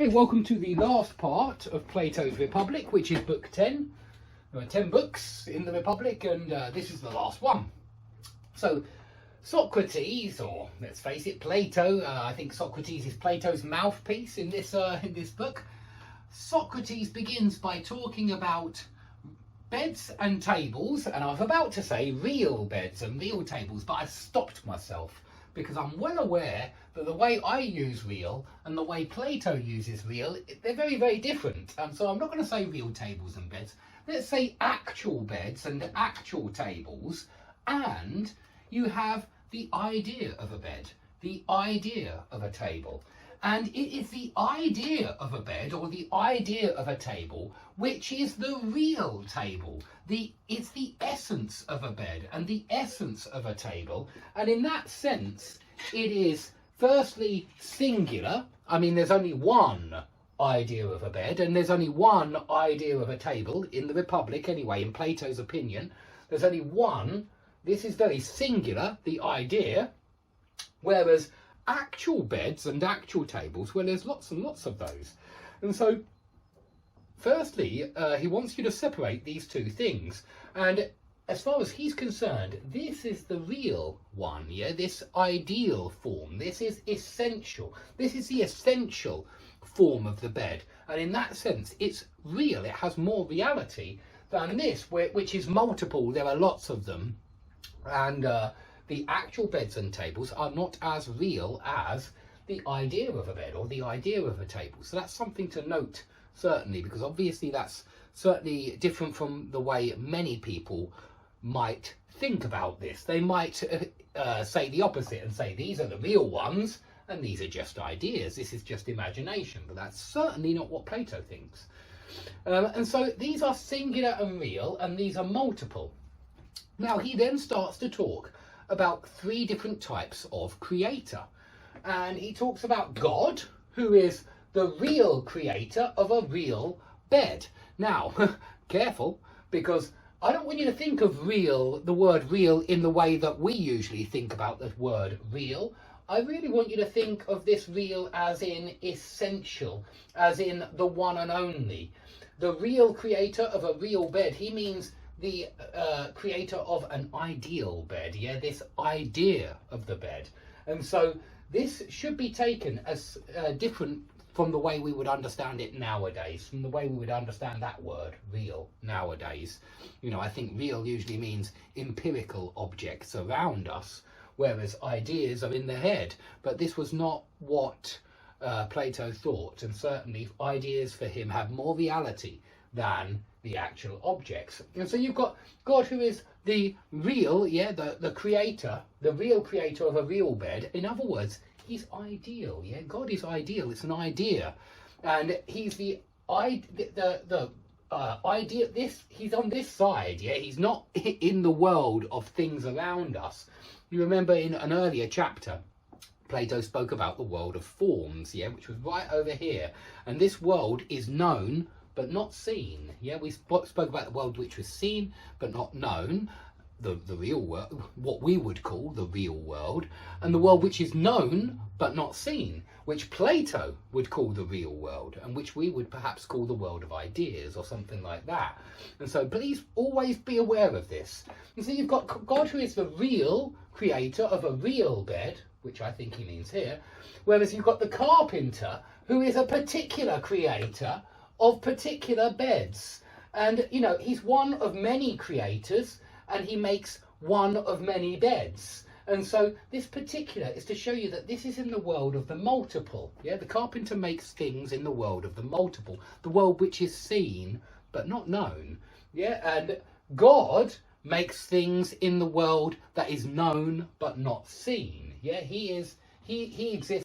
Okay, welcome to the last part of Plato's Republic, which is book 10. There are 10 books in the Republic, and this is the last one. So, Socrates, or let's face it, Plato, I think Socrates is Plato's mouthpiece in this book. Socrates begins by talking about beds and tables, and I was about to say real beds and real tables, but I stopped myself because I'm well aware that the way I use real and the way Plato uses real, they're very, very different. So I'm not going to say real tables and beds. Let's say actual beds and actual tables, and you have the idea of a bed, the idea of a table. And it is the idea of a bed or the idea of a table which is the real table. It's the essence of a bed and the essence of a table. And in that sense, it is firstly singular. I mean, there's only one idea of a bed and there's only one idea of a table in the Republic anyway, in Plato's opinion. There's only one. This is very singular, the idea, whereas actual beds and actual tables, well, there's lots and lots of those. And so firstly, he wants you to separate these two things, and as far as he's concerned, this is the real one, yeah, this ideal form. This is essential. This is the essential form of the bed, and in that sense it's real. It has more reality than this, which is multiple. There are lots of them, and the actual beds and tables are not as real as the idea of a bed or the idea of a table. So that's something to note, certainly, because obviously that's certainly different from the way many people might think about this. They might say the opposite and say these are the real ones and these are just ideas. This is just imagination, but that's certainly not what Plato thinks. And so these are singular and real, and these are multiple. Now he then starts to talk about three different types of creator, and he talks about God, who is the real creator of a real bed. Now careful, because I don't want you to think of real, the word real, in the way that we usually think about the word real. I really want you to think of this real as in essential, as in the one and only. The real creator of a real bed, he means the creator of an ideal bed, yeah, this idea of the bed. And so this should be taken as different from the way we would understand it nowadays, from the way we would understand that word real nowadays. You know, I think real usually means empirical objects around us, whereas ideas are in the head. But this was not what Plato thought, and certainly ideas for him have more reality than the actual objects. And so you've got God, who is the real, yeah, the creator, the real creator of a real bed. In other words, he's ideal, yeah. God is ideal. It's an idea, and he's the idea. He's on this side, yeah. He's not in the world of things around us. You remember in an earlier chapter, Plato spoke about the world of forms, yeah, which was right over here, and this world is known but not seen. Yeah, we spoke about the world which was seen but not known, the real world, what we would call the real world, and the world which is known but not seen, which Plato would call the real world, and which we would perhaps call the world of ideas or something like that. And so please always be aware of this. And so you've got God, who is the real creator of a real bed, which I think he means here, whereas you've got the carpenter, who is a particular creator of particular beds. And you know, he's one of many creators, and he makes one of many beds. And so this particular is to show you that this is in the world of the multiple. Yeah, the carpenter makes things in the world of the multiple, the world which is seen but not known. Yeah, and God makes things in the world that is known but not seen. Yeah, he exists